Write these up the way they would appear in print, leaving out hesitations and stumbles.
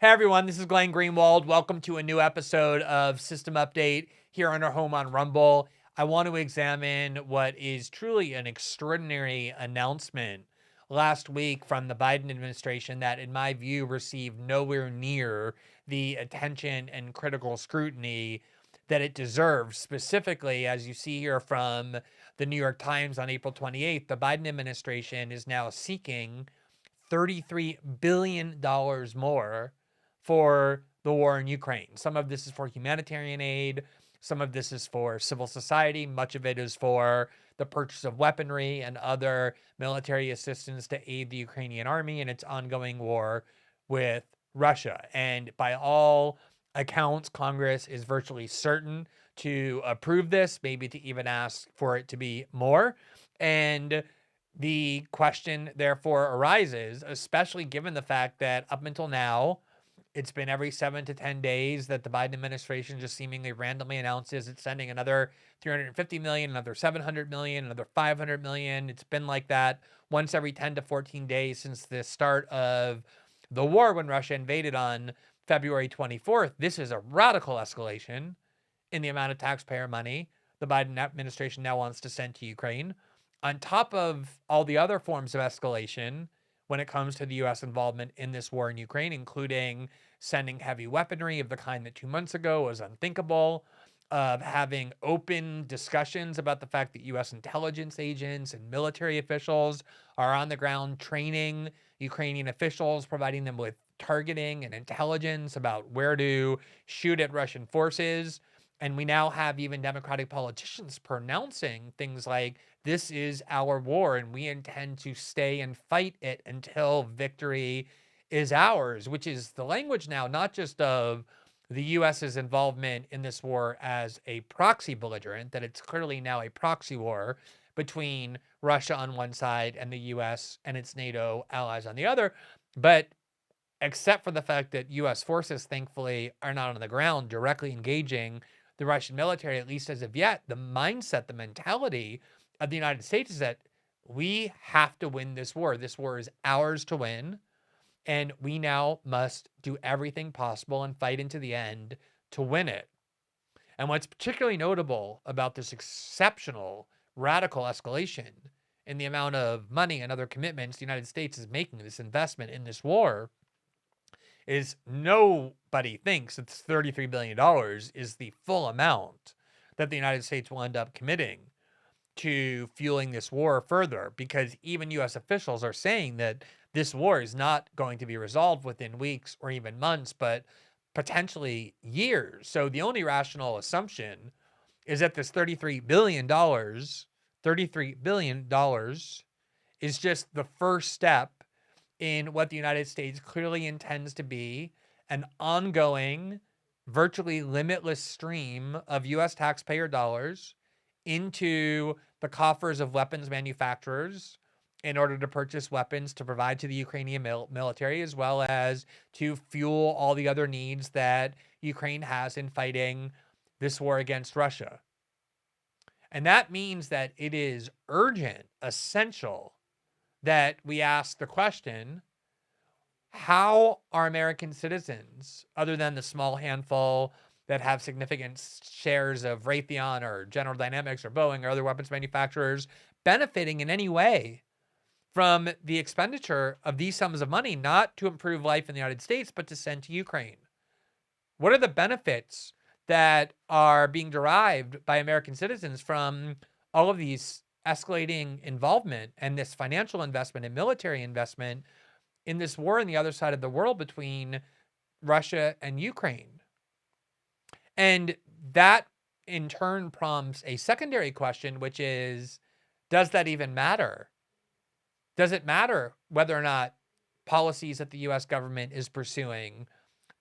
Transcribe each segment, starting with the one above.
Hey everyone, this is Glenn Greenwald. Welcome to a new episode of System Update here on our home on Rumble. I want to examine what is truly an extraordinary announcement last week from the Biden administration that, in my view, received nowhere near the attention and critical scrutiny that it deserves. Specifically, as you see here from the New York Times on April 28th, the Biden administration is now seeking $33 billion more for the war in Ukraine. Some of this is for humanitarian aid. Some of this is for civil society. Much of it is for the purchase of weaponry and other military assistance to aid the Ukrainian army in its ongoing war with Russia. And by all accounts, Congress is virtually certain to approve this, maybe to even ask for it to be more. And the question, therefore, arises, especially given the fact that up until now, it's been every 7 to 10 days that the Biden administration just seemingly randomly announces it's sending another 350 million, another 700 million, another 500 million. It's been like that once every 10 to 14 days since the start of the war when Russia invaded on February 24th. This is a radical escalation in the amount of taxpayer money the Biden administration now wants to send to Ukraine, on top of all the other forms of escalation when it comes to the U.S. involvement in this war in Ukraine, including sending heavy weaponry of the kind that 2 months ago was unthinkable, of having open discussions about the fact that U.S. intelligence agents and military officials are on the ground training Ukrainian officials, providing them with targeting and intelligence about where to shoot at Russian forces. And we now have even Democratic politicians pronouncing things like, this is our war and we intend to stay and fight it until victory is ours, which is the language now, not just of the U.S.'s involvement in this war as a proxy belligerent, that it's clearly now a proxy war between Russia on one side and the U.S. and its NATO allies on the other. But except for the fact that U.S. forces, thankfully, are not on the ground directly engaging the Russian military, at least as of yet, the mindset, the mentality of the United States is that we have to win this war. This war is ours to win. And we now must do everything possible and fight into the end to win it. And what's particularly notable about this exceptional, radical escalation in the amount of money and other commitments the United States is making, this investment in this war, is nobody thinks that $33 billion is the full amount that the United States will end up committing to fueling this war further, because even U.S. officials are saying that this war is not going to be resolved within weeks or even months, but potentially years. So the only rational assumption is that this $33 billion is just the first step in what the United States clearly intends to be an ongoing, virtually limitless stream of U.S. taxpayer dollars into the coffers of weapons manufacturers in order to purchase weapons to provide to the Ukrainian military, as well as to fuel all the other needs that Ukraine has in fighting this war against Russia. And that means that it is urgent, essential, that we ask the question, how are American citizens, other than the small handful that have significant shares of Raytheon or General Dynamics or Boeing or other weapons manufacturers, benefiting in any way from the expenditure of these sums of money, not to improve life in the United States, but to send to Ukraine? What are the benefits that are being derived by American citizens from all of these escalating involvement and this financial investment and military investment in this war on the other side of the world between Russia and Ukraine? And that in turn prompts a secondary question, which is, does that even matter? Does it matter whether or not policies that the U.S. government is pursuing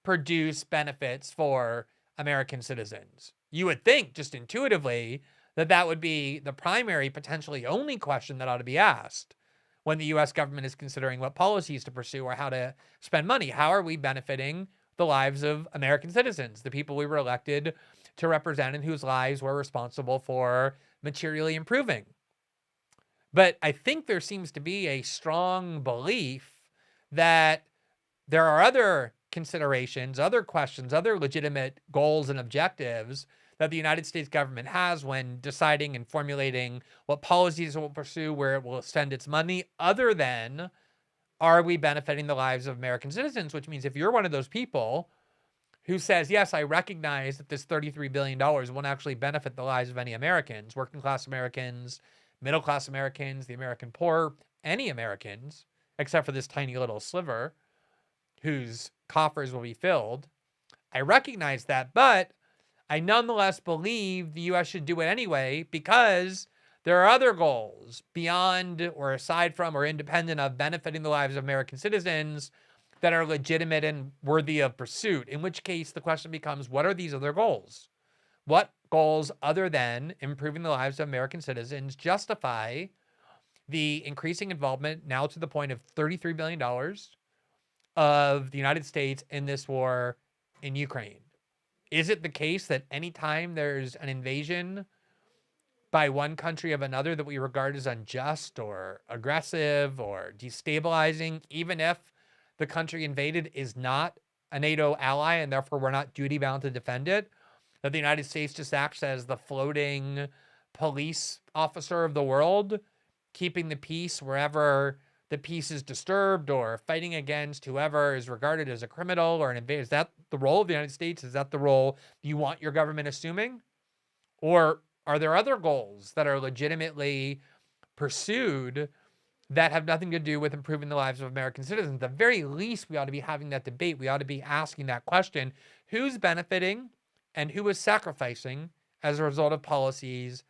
produce benefits for American citizens? You would think, just intuitively, that that would be the primary, potentially only question that ought to be asked when the U.S. government is considering what policies to pursue or how to spend money. How are we benefiting the lives of American citizens, the people we were elected to represent and whose lives we're responsible for materially improving? But I think there seems to be a strong belief that there are other considerations, other questions, other legitimate goals and objectives that the United States government has when deciding and formulating what policies it will pursue, where it will spend its money, other than, are we benefiting the lives of American citizens? Which means if you're one of those people who says, yes, I recognize that this $33 billion won't actually benefit the lives of any Americans, working class Americans, middle class Americans, the American poor, any Americans, except for this tiny little sliver whose coffers will be filled. I recognize that, but I nonetheless believe the U.S. should do it anyway because there are other goals beyond or aside from or independent of benefiting the lives of American citizens that are legitimate and worthy of pursuit, in which case the question becomes, what are these other goals? What goals other than improving the lives of American citizens justify the increasing involvement now to the point of $33 billion of the United States in this war in Ukraine? Is it the case that anytime there's an invasion by one country of another that we regard as unjust or aggressive or destabilizing, even if the country invaded is not a NATO ally and therefore we're not duty bound to defend it, that the United States just acts as the floating police officer of the world, keeping the peace wherever the peace is disturbed or fighting against whoever is regarded as a criminal or an invader? Is that the role of the United States? Is that the role you want your government assuming? Or are there other goals that are legitimately pursued that have nothing to do with improving the lives of American citizens? At the very least, we ought to be having that debate. We ought to be asking that question: who's benefiting and who is sacrificing as a result of policies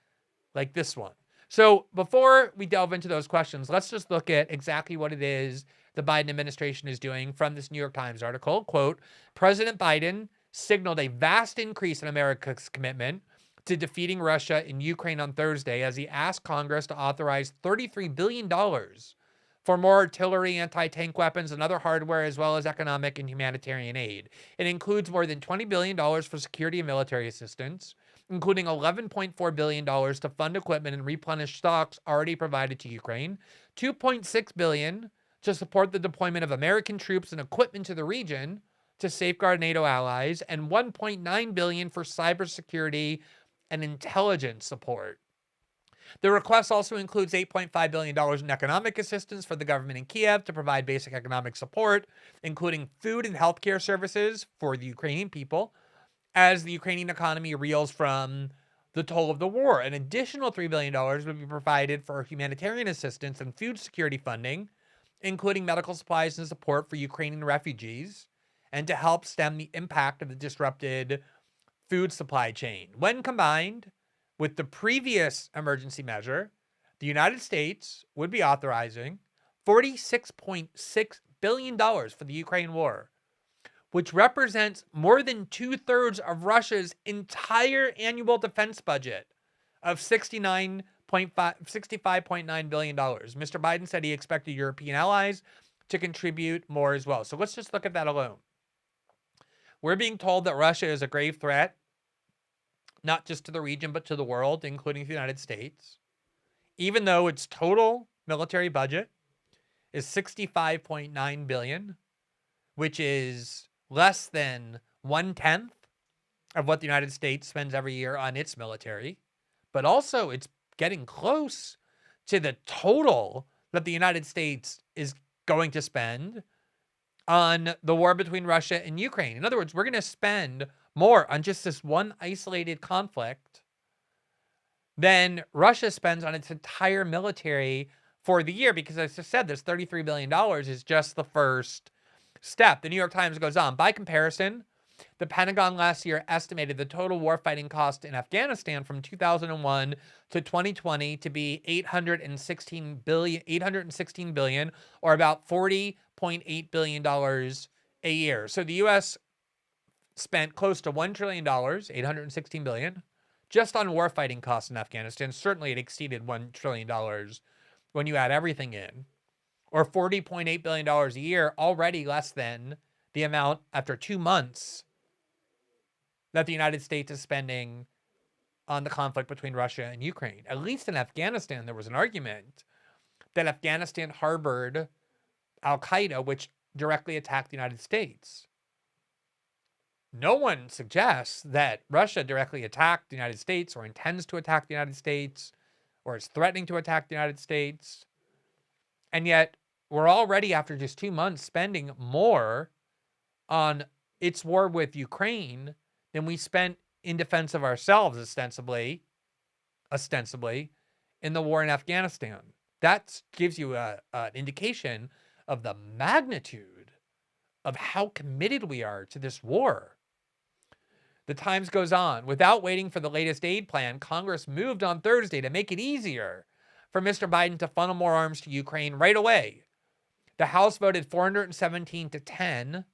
like this one? So before we delve into those questions, let's just look at exactly what it is the Biden administration is doing from this New York Times article. Quote, President Biden signaled a vast increase in America's commitment to defeating Russia in Ukraine on Thursday as he asked Congress to authorize $33 billion for more artillery, anti-tank weapons, and other hardware, as well as economic and humanitarian aid. It includes more than $20 billion for security and military assistance, including $11.4 billion to fund equipment and replenish stocks already provided to Ukraine, $2.6 billion to support the deployment of American troops and equipment to the region to safeguard NATO allies, and $1.9 billion for cybersecurity and intelligence support. The request also includes $8.5 billion in economic assistance for the government in Kiev to provide basic economic support, including food and healthcare services for the Ukrainian people, as the Ukrainian economy reels from the toll of the war. An additional $3 billion would be provided for humanitarian assistance and food security funding, including medical supplies and support for Ukrainian refugees, and to help stem the impact of the disrupted food supply chain. When combined with the previous emergency measure, the United States would be authorizing $46.6 billion for the Ukraine war, which represents more than 2/3 of Russia's entire annual defense budget of $65.9 billion. Mr. Biden said he expected European allies to contribute more as well. So let's just look at that alone. We're being told that Russia is a grave threat, not just to the region, but to the world, including the United States, even though its total military budget is $65.9 billion, which is less than 1/10 of what the United States spends every year on its military. But also it's getting close to the total that the United States is going to spend on the war between Russia and Ukraine. In other words, we're going to spend more on just this one isolated conflict than Russia spends on its entire military for the year. Because as I said, this $33 billion is just the first step. The New York Times goes on. By comparison, the Pentagon last year estimated the total warfighting cost in Afghanistan from 2001 to 2020 to be $816 billion, or about $40.8 billion a year. So the U.S. spent close to $1 trillion, $816 billion, just on warfighting costs in Afghanistan. Certainly it exceeded $1 trillion when you add everything in, or $40.8 billion a year, already less than the amount after 2 months that the United States is spending on the conflict between Russia and Ukraine. At least in Afghanistan, there was an argument that Afghanistan harbored Al-Qaeda, which directly attacked the United States. No one suggests that Russia directly attacked the United States or intends to attack the United States or is threatening to attack the United States. And yet, we're already, after just 2 months, spending more on its war with Ukraine than we spent in defense of ourselves, ostensibly, in the war in Afghanistan. That gives you an indication of the magnitude of how committed we are to this war. The Times goes on. Without waiting for the latest aid plan, Congress moved on Thursday to make it easier for Mr. Biden to funnel more arms to Ukraine right away. The House voted 417 to 10.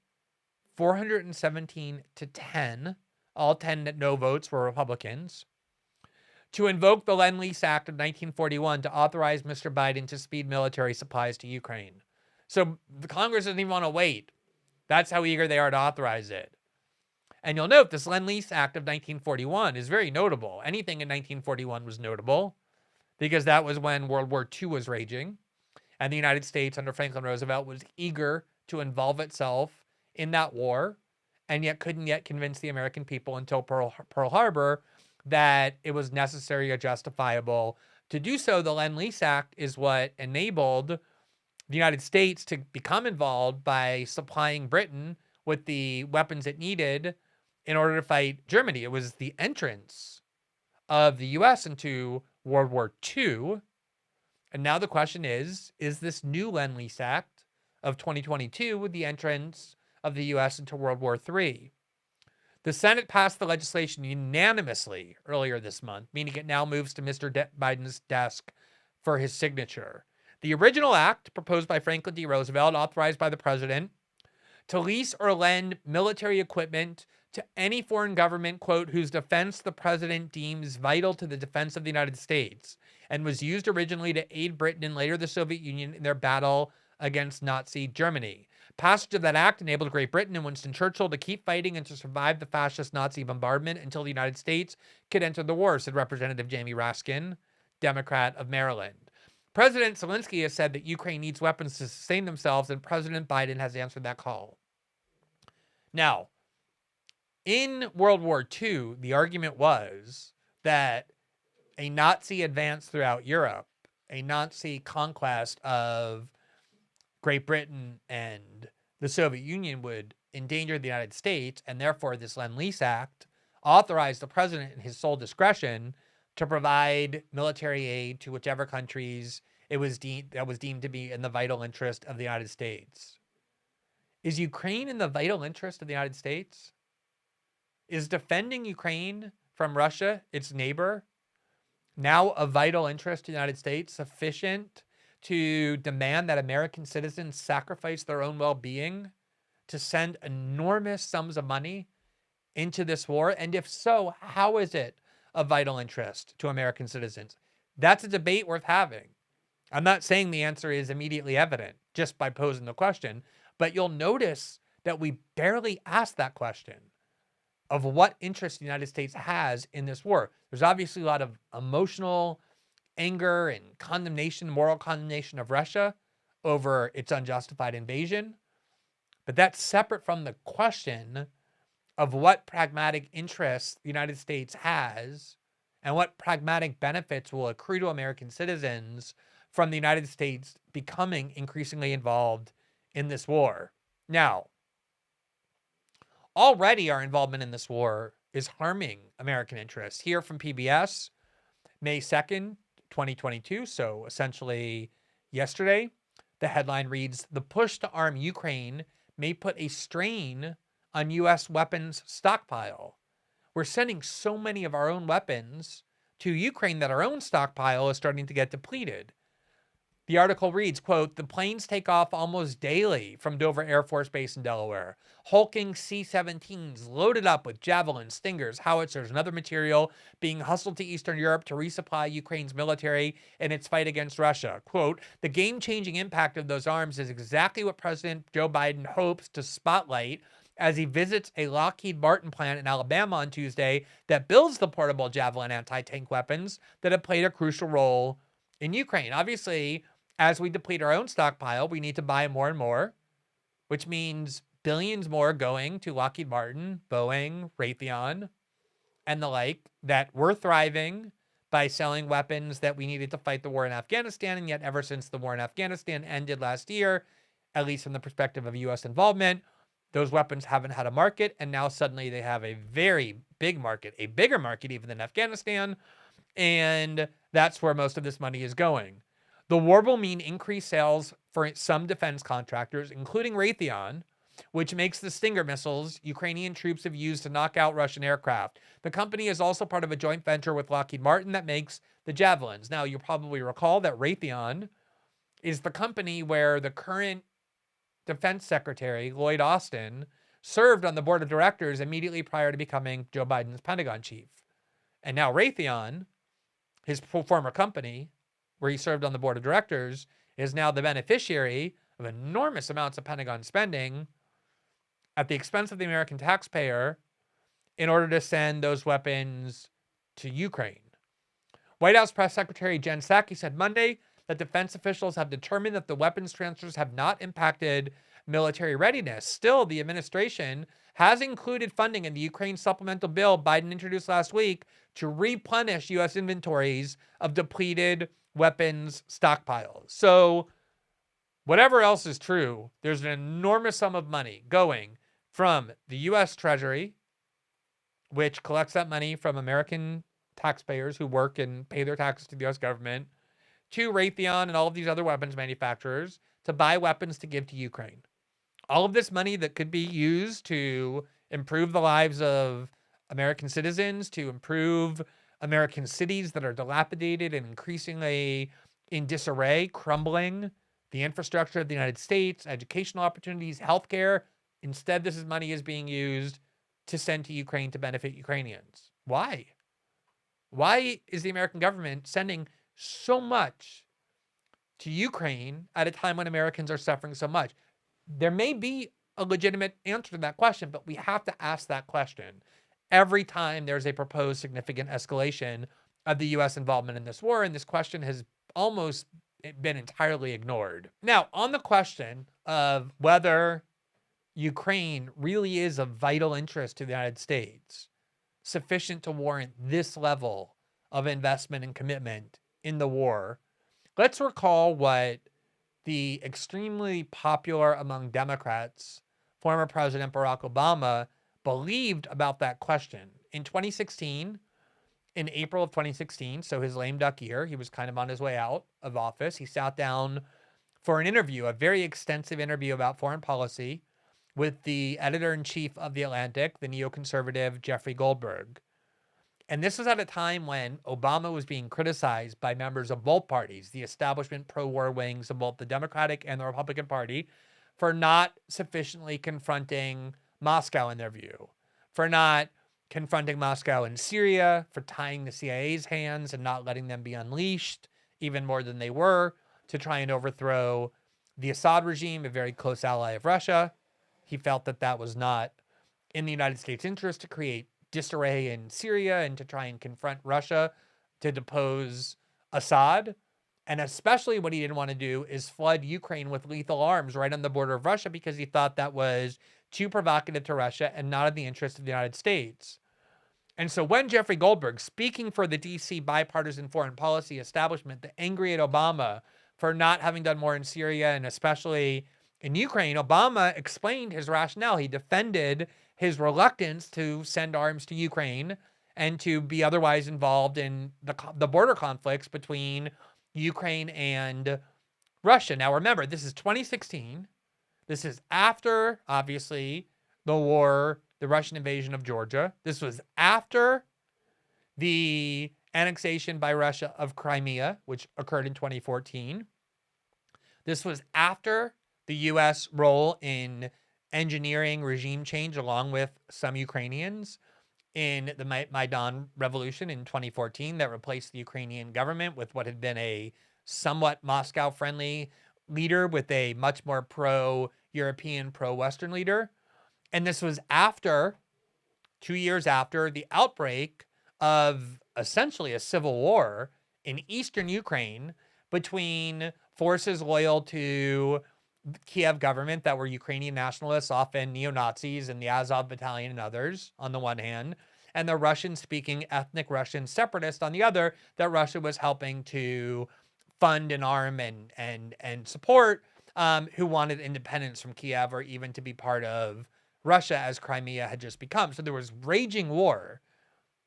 417 to 10. All 10 no votes were Republicans. To invoke the Lend-Lease Act of 1941 to authorize Mr. Biden to speed military supplies to Ukraine. So the Congress doesn't even want to wait. That's how eager they are to authorize it. And you'll note this Lend-Lease Act of 1941 is very notable. Anything in 1941 was notable because that was when World War II was raging. And the United States under Franklin Roosevelt was eager to involve itself in that war, and yet couldn't yet convince the American people until Pearl Harbor that it was necessary or justifiable to do so. The Lend-Lease Act is what enabled the United States to become involved by supplying Britain with the weapons it needed in order to fight Germany. It was the entrance of the U.S. into World War II. And now the question is this new Lend-Lease Act of 2022 with the entrance of the U.S. into World War III? The Senate passed the legislation unanimously earlier this month, meaning it now moves to Mr. Biden's desk for his signature. The original act, proposed by Franklin D. Roosevelt, authorized by the president, to lease or lend military equipment to any foreign government, quote, whose defense the president deems vital to the defense of the United States, and was used originally to aid Britain and later the Soviet Union in their battle against Nazi Germany. Passage of that act enabled Great Britain and Winston Churchill to keep fighting and to survive the fascist Nazi bombardment until the United States could enter the war, said Representative Jamie Raskin, Democrat of Maryland. President Zelensky has said that Ukraine needs weapons to sustain themselves, and President Biden has answered that call. Now, in World War II, the argument was that a Nazi advance throughout Europe, a Nazi conquest of Great Britain and the Soviet Union would endanger the United States, and therefore this Lend-Lease Act authorized the president in his sole discretion to provide military aid to whichever countries it was deemed to be in the vital interest of the United States. Is Ukraine in the vital interest of the United States? Is defending Ukraine from Russia, its neighbor, now a vital interest to the United States, sufficient to demand that American citizens sacrifice their own well-being to send enormous sums of money into this war? And if so, how is it a vital interest to American citizens? That's a debate worth having. I'm not saying the answer is immediately evident just by posing the question, but you'll notice that we barely ask that question of what interest the United States has in this war. There's obviously a lot of emotional anger and condemnation, moral condemnation of Russia over its unjustified invasion. But that's separate from the question of what pragmatic interests the United States has and what pragmatic benefits will accrue to American citizens from the United States becoming increasingly involved in this war. Now, already our involvement in this war is harming American interests. Here from PBS, May 2nd, 2022, so essentially yesterday, the headline reads, "The push to arm Ukraine may put a strain on U.S. weapons stockpile." We're sending so many of our own weapons to Ukraine that our own stockpile is starting to get depleted. The article reads, quote, "The planes take off almost daily from Dover Air Force Base in Delaware. Hulking C-17s loaded up with javelins, stingers, howitzers, and other material being hustled to Eastern Europe to resupply Ukraine's military in its fight against Russia. Quote, "The game-changing impact of those arms is exactly what President Joe Biden hopes to spotlight as he visits a Lockheed Martin plant in Alabama on Tuesday that builds the portable Javelin anti-tank weapons that have played a crucial role in Ukraine." Obviously, as we deplete our own stockpile, we need to buy more and more, which means billions more going to Lockheed Martin, Boeing, Raytheon, and the like, that were thriving by selling weapons that we needed to fight the war in Afghanistan. And yet ever since the war in Afghanistan ended last year, at least from the perspective of U.S. involvement, those weapons haven't had a market. And now suddenly they have a very big market, a bigger market even than Afghanistan. And that's where most of this money is going. The war will mean increased sales for some defense contractors, including Raytheon, which makes the Stinger missiles Ukrainian troops have used to knock out Russian aircraft. The company is also part of a joint venture with Lockheed Martin that makes the Javelins. Now, you'll probably recall that Raytheon is the company where the current Defense Secretary, Lloyd Austin, served on the board of directors immediately prior to becoming Joe Biden's Pentagon chief. And now Raytheon, his former company, where he served on the board of directors, is now the beneficiary of enormous amounts of Pentagon spending at the expense of the American taxpayer in order to send those weapons to Ukraine. White House Press Secretary Jen Psaki said Monday that defense officials have determined that the weapons transfers have not impacted military readiness. Still, the administration has included funding in the Ukraine supplemental bill Biden introduced last week to replenish U.S. inventories of depleted weapons stockpiles. So, whatever else is true, there's an enormous sum of money going from the U.S. Treasury, which collects that money from American taxpayers who work and pay their taxes to the U.S. government, to Raytheon and all of these other weapons manufacturers to buy weapons to give to Ukraine. All of this money that could be used to improve the lives of American citizens, to improve American cities that are dilapidated and increasingly in disarray, crumbling, the infrastructure of the United States, educational opportunities, healthcare. Instead, this money is being used to send to Ukraine to benefit Ukrainians. Why? Why is the American government sending so much to Ukraine at a time when Americans are suffering so much? There may be a legitimate answer to that question, but we have to ask that question every time there's a proposed significant escalation of the U.S. involvement in this war, and this question has almost been entirely ignored. Now, on the question of whether Ukraine really is of vital interest to the United States, sufficient to warrant this level of investment and commitment in the war, let's recall what the extremely popular among Democrats, former President Barack Obama, believed about that question. In 2016, in April of 2016, so his lame duck year, he was kind of on his way out of office. He sat down for an interview, a very extensive interview about foreign policy with the editor-in-chief of The Atlantic, the neoconservative Jeffrey Goldberg. And this was at a time when Obama was being criticized by members of both parties, the establishment pro-war wings of both the Democratic and the Republican Party, for not sufficiently confronting Moscow in their view, for not confronting Moscow in Syria, for tying the CIA's hands and not letting them be unleashed, even more than they were, to try and overthrow the Assad regime, a very close ally of Russia. He felt that that was not in the United States' interest to create disarray in Syria and to try and confront Russia to depose Assad. And especially what he didn't want to do is flood Ukraine with lethal arms right on the border of Russia, because he thought that was too provocative to Russia and not in the interest of the United States. And so when Jeffrey Goldberg, speaking for the DC bipartisan foreign policy establishment, the angry at Obama for not having done more in Syria and especially in Ukraine, Obama explained his rationale. He defended his reluctance to send arms to Ukraine and to be otherwise involved in the border conflicts between Ukraine and Russia. Now, remember, this is 2016. This is after, obviously, the war, the Russian invasion of Georgia. This was after the annexation by Russia of Crimea, which occurred in 2014. This was after the U.S. role in engineering regime change, along with some Ukrainians, in the Maidan Revolution in 2014 that replaced the Ukrainian government with what had been a somewhat Moscow-friendly leader with a much more pro-European, pro-Western leader. And this was after, 2 years after, the outbreak of essentially a civil war in eastern Ukraine between forces loyal to Kiev government that were Ukrainian nationalists, often neo-Nazis and the Azov Battalion and others on the one hand, and the Russian-speaking ethnic Russian separatists on the other that Russia was helping to fund and arm and support, who wanted independence from Kiev or even to be part of Russia as Crimea had just become. So there was raging war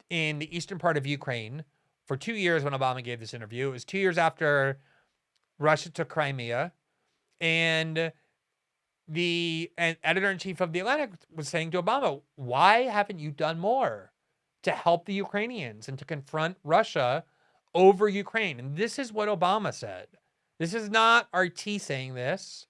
in the eastern part of Ukraine for 2 years when Obama gave this interview. It was 2 years after Russia took Crimea. And the editor-in-chief of The Atlantic was saying to Obama, why haven't you done more to help the Ukrainians and to confront Russia over Ukraine? And this is what Obama said. This is not RT saying this.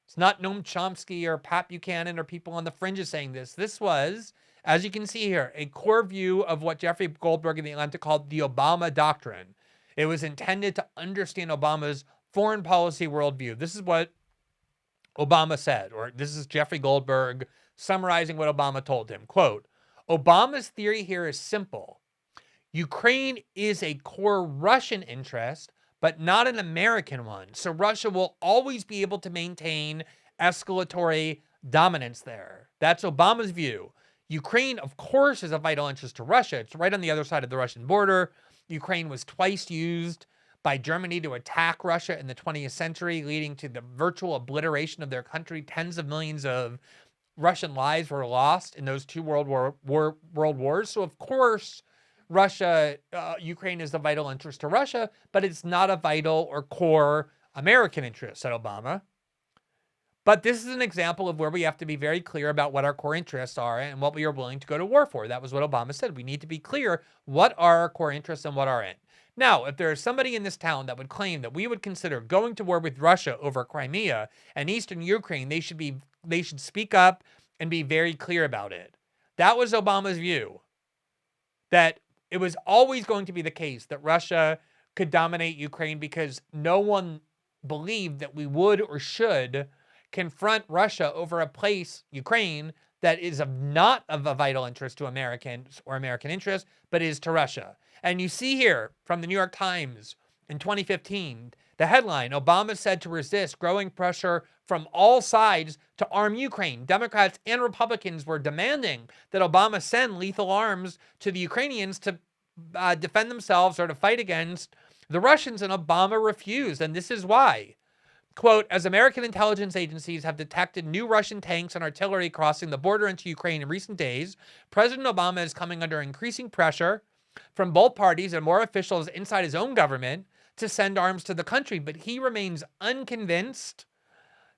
It's not Noam Chomsky or Pat Buchanan or people on the fringes saying this. This was, as you can see here, a core view of what Jeffrey Goldberg in The Atlantic called the Obama Doctrine. It was intended to understand Obama's foreign policy worldview. This is what Obama said, or this is Jeffrey Goldberg summarizing what Obama told him. Quote, Obama's theory here is simple. Ukraine is a core Russian interest, but not an American one. So Russia will always be able to maintain escalatory dominance there. That's Obama's view. Ukraine, of course, is a vital interest to Russia. It's right on the other side of the Russian border. Ukraine was twice used by Germany to attack Russia in the 20th century, leading to the virtual obliteration of their country. Tens of millions of Russian lives were lost in those two world wars. So of course, Ukraine is a vital interest to Russia, but it's not a vital or core American interest, said Obama. But this is an example of where we have to be very clear about what our core interests are and what we are willing to go to war for. That was what Obama said. We need to be clear what are our core interests and what aren't. Now, if there is somebody in this town that would claim that we would consider going to war with Russia over Crimea and eastern Ukraine, they should speak up and be very clear about it. That was Obama's view, that it was always going to be the case that Russia could dominate Ukraine because no one believed that we would or should confront Russia over a place, Ukraine, that is not of a vital interest to Americans or American interests, but is to Russia. And you see here from the New York Times in 2015, the headline, Obama said to resist growing pressure from all sides to arm Ukraine. Democrats and Republicans were demanding that Obama send lethal arms to the Ukrainians to defend themselves or to fight against the Russians, and Obama refused. And this is why. Quote, as American intelligence agencies have detected new Russian tanks and artillery crossing the border into Ukraine in recent days, President Obama is coming under increasing pressure from both parties and more officials inside his own government to send arms to the country, but he remains unconvinced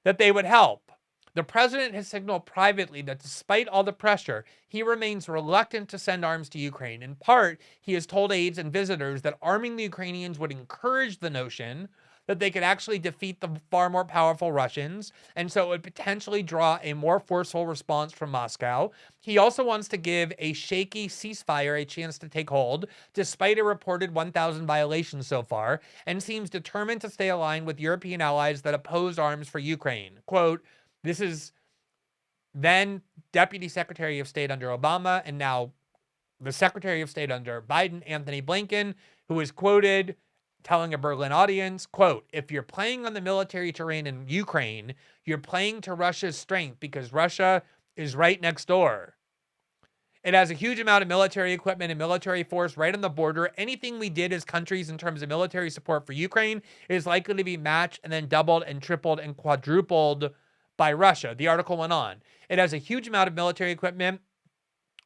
that they would help. The president has signaled privately that despite all the pressure, he remains reluctant to send arms to Ukraine. In part, he has told aides and visitors that arming the Ukrainians would encourage the notion that they could actually defeat the far more powerful Russians, and so it would potentially draw a more forceful response from Moscow. He also wants to give a shaky ceasefire a chance to take hold, despite a reported 1,000 violations so far, and seems determined to stay aligned with European allies that oppose arms for Ukraine. Quote, this is then Deputy Secretary of State under Obama, and now the Secretary of State under Biden, Anthony Blinken, who is quoted telling a Berlin audience, quote, if you're playing on the military terrain in Ukraine, you're playing to Russia's strength because Russia is right next door. It has a huge amount of military equipment and military force right on the border. Anything we did as countries in terms of military support for Ukraine is likely to be matched and then doubled and tripled and quadrupled by Russia. The article went on. It has a huge amount of military equipment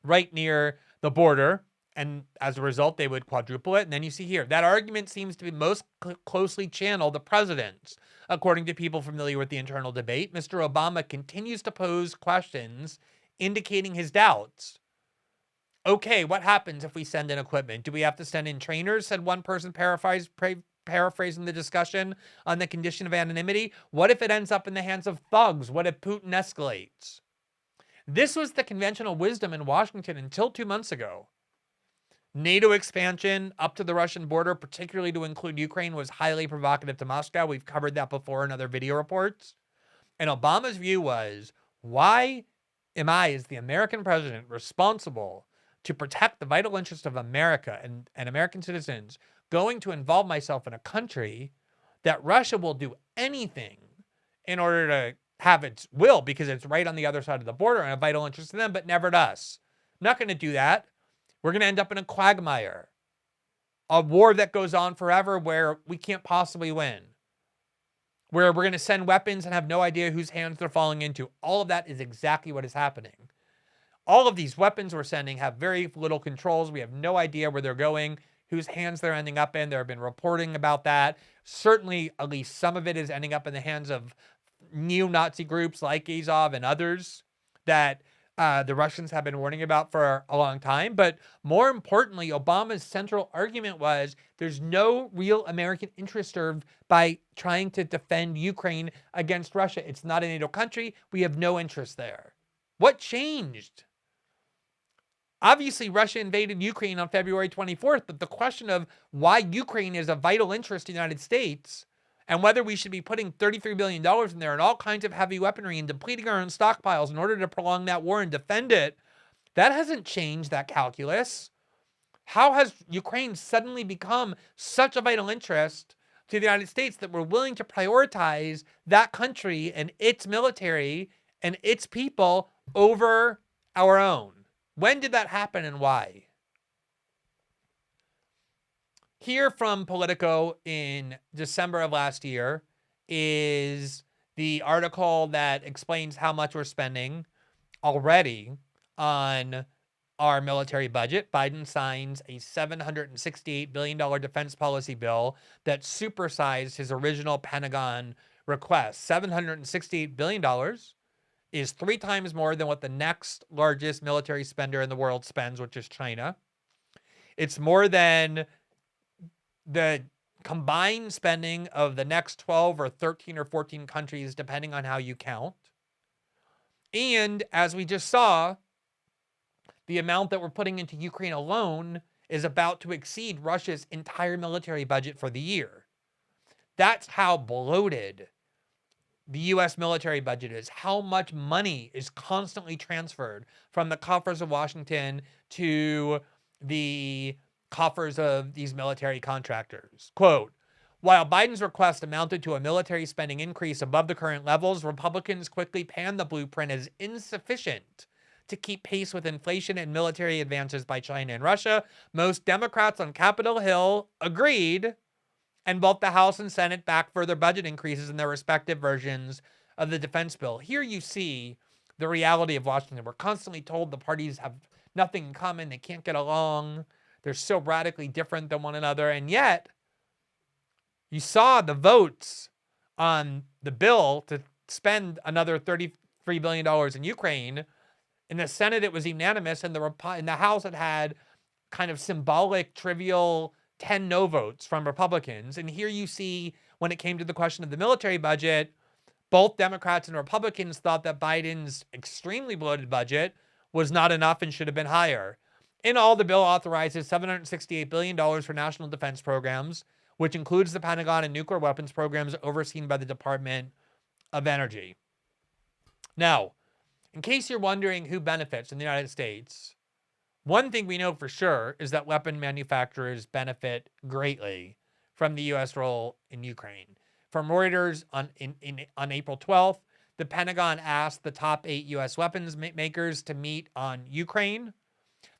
right near the border, and as a result, they would quadruple it. And then you see here, that argument seems to be most closely channeled the president's. According to people familiar with the internal debate, Mr. Obama continues to pose questions indicating his doubts. Okay, what happens if we send in equipment? Do we have to send in trainers? Said one person paraphrasing the discussion on the condition of anonymity. What if it ends up in the hands of thugs? What if Putin escalates? This was the conventional wisdom in Washington until 2 months ago. NATO expansion up to the Russian border, particularly to include Ukraine, was highly provocative to Moscow. We've covered that before in other video reports. And Obama's view was, why am I, as the American president, responsible to protect the vital interests of America and American citizens, going to involve myself in a country that Russia will do anything in order to have its will because it's right on the other side of the border and a vital interest to them, but never to us. Not going to do that. We're going to end up in a quagmire, a war that goes on forever where we can't possibly win, where we're going to send weapons and have no idea whose hands they're falling into. All of that is exactly what is happening. All of these weapons we're sending have very little controls. We have no idea where they're going, whose hands they're ending up in. There have been reporting about that. Certainly, at least some of it is ending up in the hands of neo-Nazi groups like Azov and others that the Russians have been warning about for a long time. But more importantly, Obama's central argument was there's no real American interest served by trying to defend Ukraine against Russia. It's not a NATO country. We have no interest there. What changed? Obviously, Russia invaded Ukraine on February 24th, but the question of why Ukraine is a vital interest to the United States and whether we should be putting $33 billion in there and all kinds of heavy weaponry and depleting our own stockpiles in order to prolong that war and defend it, that hasn't changed that calculus. How has Ukraine suddenly become such a vital interest to the United States that we're willing to prioritize that country and its military and its people over our own? When did that happen and why? Here from Politico in December of last year is the article that explains how much we're spending already on our military budget. Biden signs a $768 billion defense policy bill that supersized his original Pentagon request. $768 billion is 3 times more than what the next largest military spender in the world spends, which is China. It's more than the combined spending of the next 12 or 13 or 14 countries, depending on how you count. And as we just saw, the amount that we're putting into Ukraine alone is about to exceed Russia's entire military budget for the year. That's how bloated the U.S. military budget is, how much money is constantly transferred from the coffers of Washington to the coffers of these military contractors. Quote, while Biden's request amounted to a military spending increase above the current levels, Republicans quickly panned the blueprint as insufficient to keep pace with inflation and military advances by China and Russia. Most Democrats on Capitol Hill agreed, and both the House and Senate backed further budget increases in their respective versions of the defense bill. Here you see the reality of Washington. We're constantly told the parties have nothing in common. They can't get along. They're so radically different than one another. And yet, you saw the votes on the bill to spend another $33 billion in Ukraine. In the Senate, it was unanimous. And in the House, it had kind of symbolic, trivial 10 no votes from Republicans. And here you see, when it came to the question of the military budget, both Democrats and Republicans thought that Biden's extremely bloated budget was not enough and should have been higher. In all, the bill authorizes $768 billion for national defense programs, which includes the Pentagon and nuclear weapons programs overseen by the Department of Energy. Now, in case you're wondering who benefits in the United States, one thing we know for sure is that weapon manufacturers benefit greatly from the U.S. role in Ukraine. From Reuters on April 12th, the Pentagon asked the top 8 U.S. weapons makers to meet on Ukraine.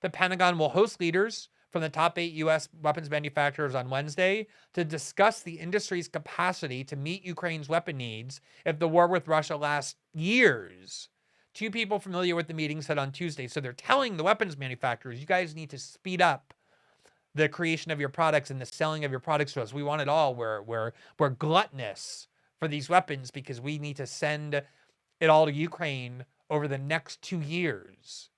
The Pentagon will host leaders from the top 8 U.S. weapons manufacturers on Wednesday to discuss the industry's capacity to meet Ukraine's weapon needs if the war with Russia lasts years. 2 people familiar with the meeting said on Tuesday. So they're telling the weapons manufacturers, you guys need to speed up the creation of your products and the selling of your products to us. We want it all. We're gluttonous for these weapons because we need to send it all to Ukraine over the next 2 years.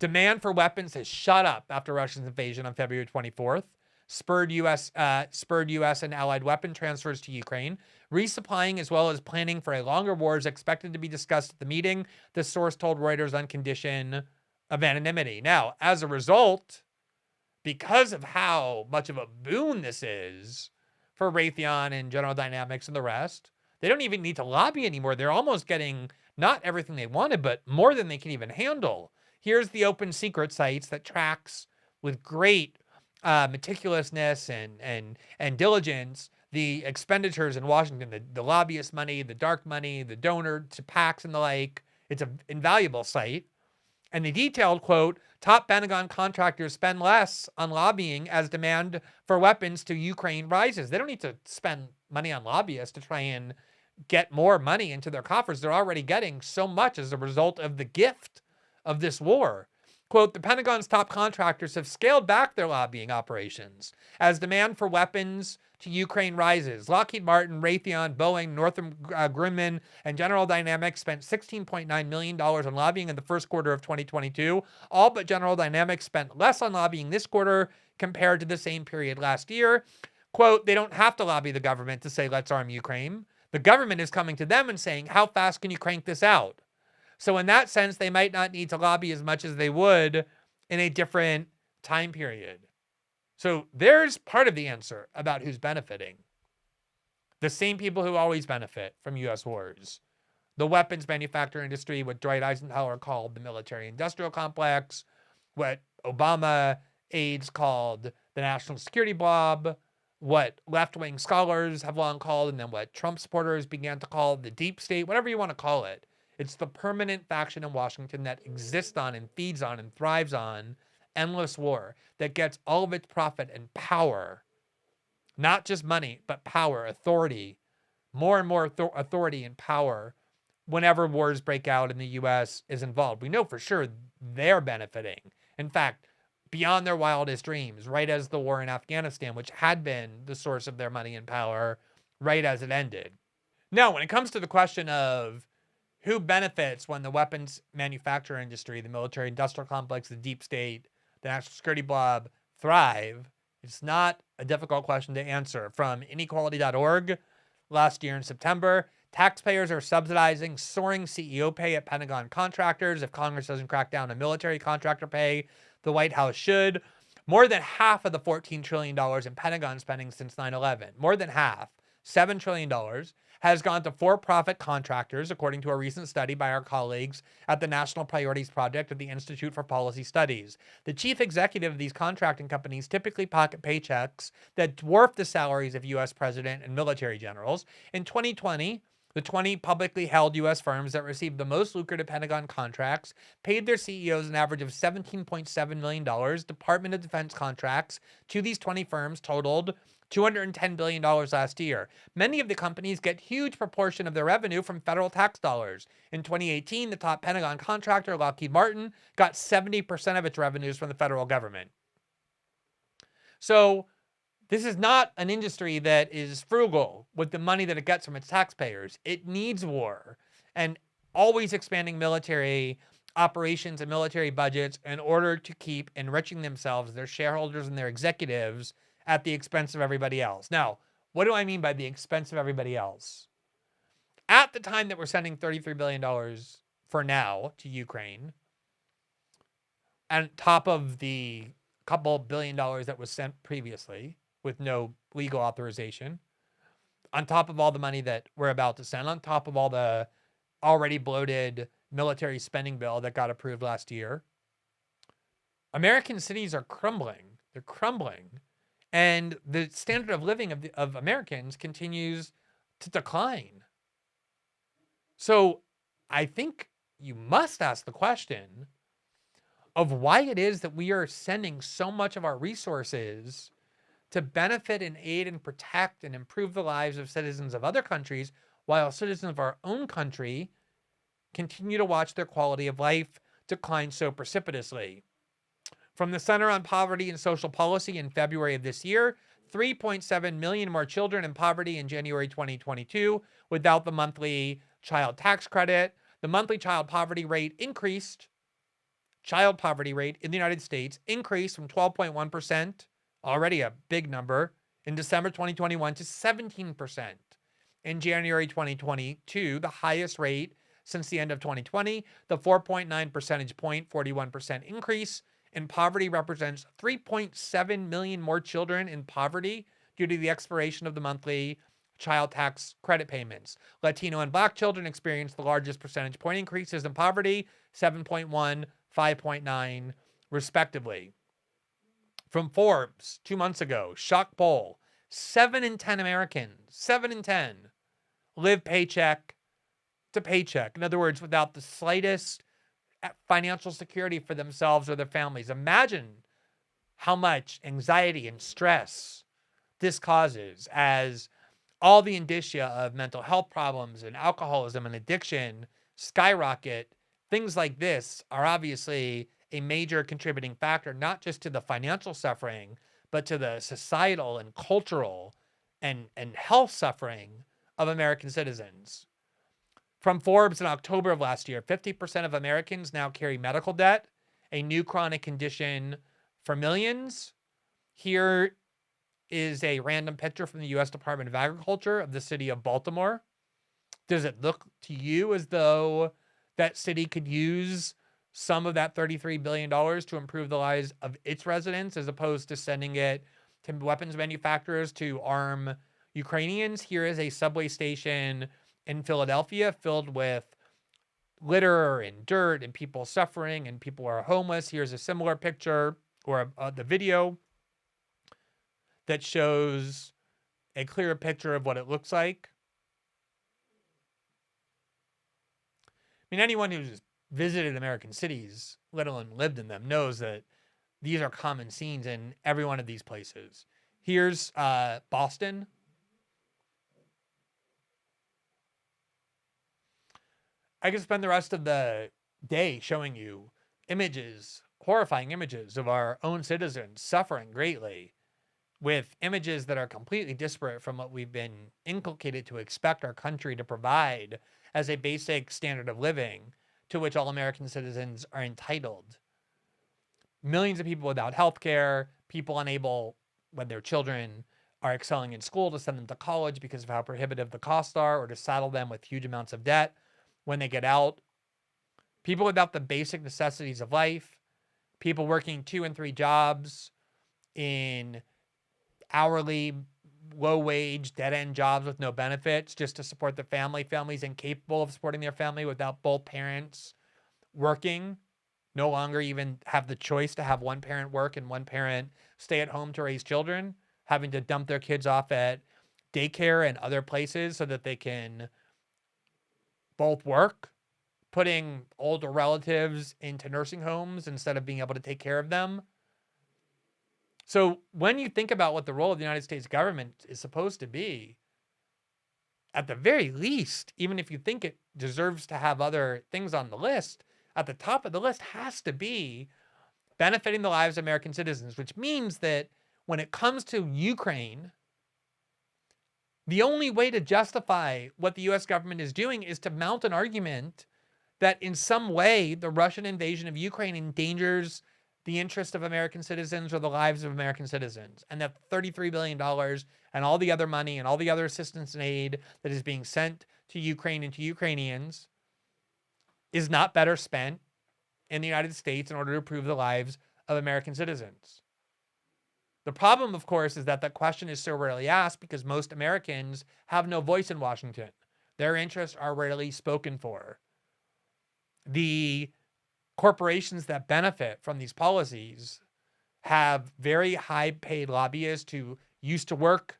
Demand for weapons has shot up after Russia's invasion on February 24th, spurred U.S. and allied weapon transfers to Ukraine. Resupplying as well as planning for a longer war is expected to be discussed at the meeting, the source told Reuters on condition of anonymity. Now, as a result, because of how much of a boon this is for Raytheon and General Dynamics and the rest, they don't even need to lobby anymore. They're almost getting not everything they wanted, but more than they can even handle. Here's the open secret sites that tracks with great meticulousness and diligence the expenditures in Washington, the lobbyist money, the dark money, the donor to PACs and the like. It's an invaluable site. And they detailed, quote, top Pentagon contractors spend less on lobbying as demand for weapons to Ukraine rises. They don't need to spend money on lobbyists to try and get more money into their coffers. They're already getting so much as a result of the gift of this war. Quote, the Pentagon's top contractors have scaled back their lobbying operations as demand for weapons to Ukraine rises. Lockheed Martin, Raytheon, Boeing, Northrop Grumman, and General Dynamics spent $16.9 million on lobbying in the first quarter of 2022. All but General Dynamics spent less on lobbying this quarter compared to the same period last year. Quote, they don't have to lobby the government to say, let's arm Ukraine. The government is coming to them and saying, how fast can you crank this out? So in that sense, they might not need to lobby as much as they would in a different time period. So there's part of the answer about who's benefiting. The same people who always benefit from U.S. wars. The weapons manufacturing industry, what Dwight Eisenhower called the military-industrial complex, what Obama aides called the national security blob, what left-wing scholars have long called, and then what Trump supporters began to call the deep state, whatever you want to call it. It's the permanent faction in Washington that exists on and feeds on and thrives on endless war, that gets all of its profit and power, not just money, but power, authority, more and more authority and power whenever wars break out and the U.S. is involved. We know for sure they're benefiting. In fact, beyond their wildest dreams, right as the war in Afghanistan, which had been the source of their money and power, right as it ended. Now, when it comes to the question of who benefits when the weapons manufacturing industry, the military-industrial complex, the deep state, the national security blob thrive, it's not a difficult question to answer. From inequality.org last year in September, taxpayers are subsidizing soaring CEO pay at Pentagon contractors. If Congress doesn't crack down on military contractor pay, the White House should. More than half of the $14 trillion in Pentagon spending since 9/11, more than half, $7 trillion, has gone to for-profit contractors, according to a recent study by our colleagues at the National Priorities Project at the Institute for Policy Studies. The chief executive of these contracting companies typically pocket paychecks that dwarf the salaries of U.S. president and military generals. In 2020, the 20 publicly held U.S. firms that received the most lucrative Pentagon contracts paid their CEOs an average of $17.7 million. Department of Defense contracts to these 20 firms totaled $210 billion last year. Many of the companies get huge proportion of their revenue from federal tax dollars. In 2018, the top Pentagon contractor, Lockheed Martin, got 70% of its revenues from the federal government. So this is not an industry that is frugal with the money that it gets from its taxpayers. It needs war and always expanding military operations and military budgets in order to keep enriching themselves, their shareholders, and their executives at the expense of everybody else. Now, what do I mean by the expense of everybody else? At the time that we're sending $33 billion for now to Ukraine, on top of the couple $billion that was sent previously with no legal authorization, on top of all the money that we're about to send, on top of all the already bloated military spending bill that got approved last year, American cities are crumbling. They're crumbling. And the standard of living of Americans continues to decline. So I think you must ask the question of why it is that we are sending so much of our resources to benefit and aid and protect and improve the lives of citizens of other countries, while citizens of our own country continue to watch their quality of life decline so precipitously. From the Center on Poverty and Social Policy in February of this year, 3.7 million more children in poverty in January 2022 without the monthly child tax credit. The monthly child poverty rate in the United States increased from 12.1%, already a big number, in December 2021 to 17% in January 2022, the highest rate since the end of 2020. The 4.9 percentage point, 41% increase in poverty represents 3.7 million more children in poverty due to the expiration of the monthly child tax credit payments. Latino and Black children experienced the largest percentage point increases in poverty, 7.1, 5.9, respectively. From Forbes 2 months ago, shock poll, 7 in 10 Americans, 7 in 10, live paycheck to paycheck. In other words, without the slightest financial security for themselves or their families. Imagine how much anxiety and stress this causes as all the indicia of mental health problems and alcoholism and addiction skyrocket. Things like this are obviously a major contributing factor, not just to the financial suffering, but to the societal and cultural and health suffering of American citizens. From Forbes in October of last year, 50% of Americans now carry medical debt, a new chronic condition for millions. Here is a random picture from the U.S. Department of Agriculture of the city of Baltimore. Does it look to you as though that city could use some of that $33 billion to improve the lives of its residents as opposed to sending it to weapons manufacturers to arm Ukrainians? Here is a subway station in Philadelphia filled with litter and dirt and people suffering and people are homeless. Here's a similar picture or the video that shows a clearer picture of what it looks like. I mean, anyone who's visited American cities, let alone lived in them, knows that these are common scenes in every one of these places. Here's Boston. I could spend the rest of the day showing you images, horrifying images of our own citizens suffering greatly with images that are completely disparate from what we've been inculcated to expect our country to provide as a basic standard of living to which all American citizens are entitled. Millions of people without health care, people unable, when their children are excelling in school, to send them to college because of how prohibitive the costs are, or to saddle them with huge amounts of debt when they get out. People without the basic necessities of life, people working 2 and 3 jobs in hourly, low-wage, dead-end jobs with no benefits just to support the family. Families incapable of supporting their family without both parents working, no longer even have the choice to have one parent work and one parent stay at home to raise children, having to dump their kids off at daycare and other places so that they can both work, putting older relatives into nursing homes instead of being able to take care of them. So when you think about what the role of the United States government is supposed to be, at the very least, even if you think it deserves to have other things on the list, at the top of the list has to be benefiting the lives of American citizens, which means that when it comes to Ukraine, the only way to justify what the U.S. government is doing is to mount an argument that in some way the Russian invasion of Ukraine endangers the interest of American citizens or the lives of American citizens, and that $33 billion and all the other money and all the other assistance and aid that is being sent to Ukraine and to Ukrainians is not better spent in the United States in order to improve the lives of American citizens. The problem, of course, is that that question is so rarely asked because most Americans have no voice in Washington. Their interests are rarely spoken for. The corporations that benefit from these policies have very high-paid lobbyists who used to work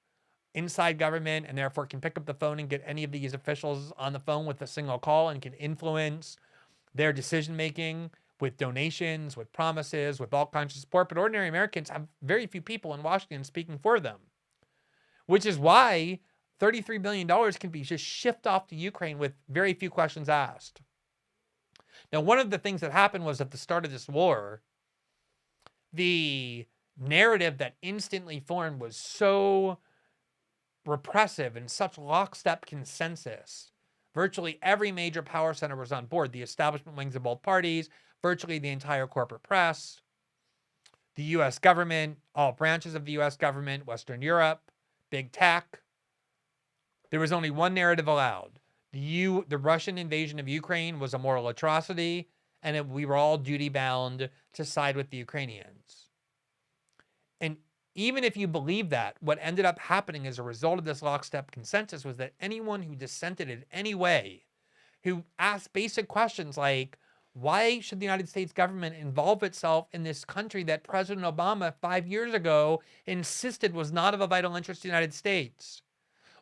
inside government and therefore can pick up the phone and get any of these officials on the phone with a single call and can influence their decision-making with donations, with promises, with all kinds of support. But ordinary Americans have very few people in Washington speaking for them, which is why $33 billion can be just shipped off to Ukraine with very few questions asked. Now, one of the things that happened was at the start of this war, the narrative that instantly formed was so repressive and such lockstep consensus. Virtually every major power center was on board. The establishment wings of both parties, virtually the entire corporate press, the U.S. government, all branches of the U.S. government, Western Europe, big tech. There was only one narrative allowed. The Russian invasion of Ukraine was a moral atrocity, and we were all duty-bound to side with the Ukrainians. And even if you believe that, what ended up happening as a result of this lockstep consensus was that anyone who dissented in any way, who asked basic questions like, Why should the United States government involve itself in this country that President Obama 5 years ago insisted was not of a vital interest to the United States?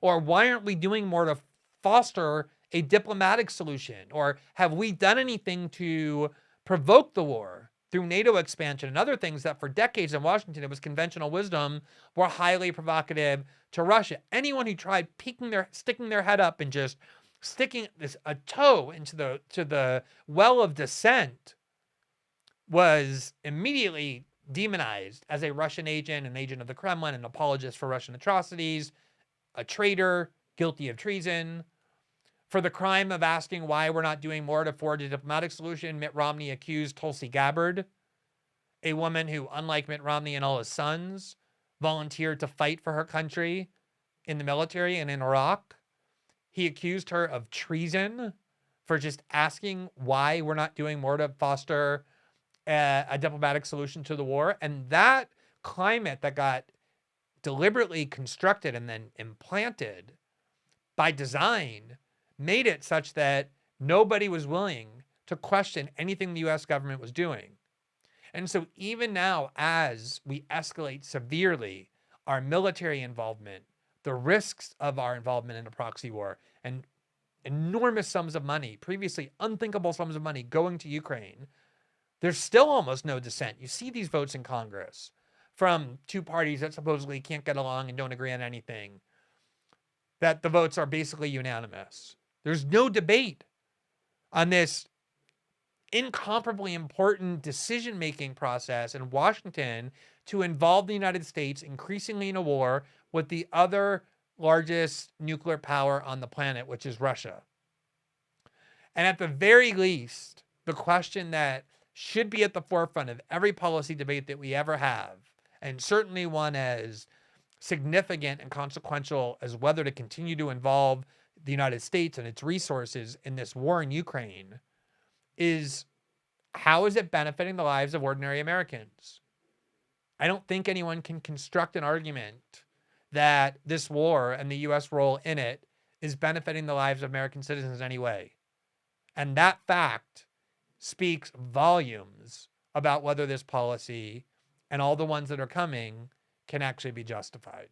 Or why aren't we doing more to foster a diplomatic solution? Or have we done anything to provoke the war through NATO expansion and other things that for decades in Washington, it was conventional wisdom, were highly provocative to Russia? Anyone who tried sticking their head up and just sticking a toe into the well of dissent was immediately demonized as a Russian agent, an agent of the Kremlin, an apologist for Russian atrocities, a traitor, guilty of treason. For the crime of asking why we're not doing more to forge a diplomatic solution, Mitt Romney accused Tulsi Gabbard, a woman who, unlike Mitt Romney and all his sons, volunteered to fight for her country in the military and in Iraq. He accused her of treason for just asking why we're not doing more to foster a diplomatic solution to the war. And that climate that got deliberately constructed and then implanted by design made it such that nobody was willing to question anything the U.S. government was doing. And so even now, as we escalate severely our military involvement, the risks of our involvement in a proxy war, and enormous sums of money, previously unthinkable sums of money going to Ukraine, there's still almost no dissent. You see these votes in Congress from two parties that supposedly can't get along and don't agree on anything, that the votes are basically unanimous. There's no debate on this incomparably important decision-making process in Washington to involve the United States increasingly in a war with the other largest nuclear power on the planet, which is Russia. And at the very least, the question that should be at the forefront of every policy debate that we ever have, and certainly one as significant and consequential as whether to continue to involve the United States and its resources in this war in Ukraine, is how is it benefiting the lives of ordinary Americans? I don't think anyone can construct an argument that this war and the U.S. role in it is benefiting the lives of American citizens in any way. And that fact speaks volumes about whether this policy and all the ones that are coming can actually be justified.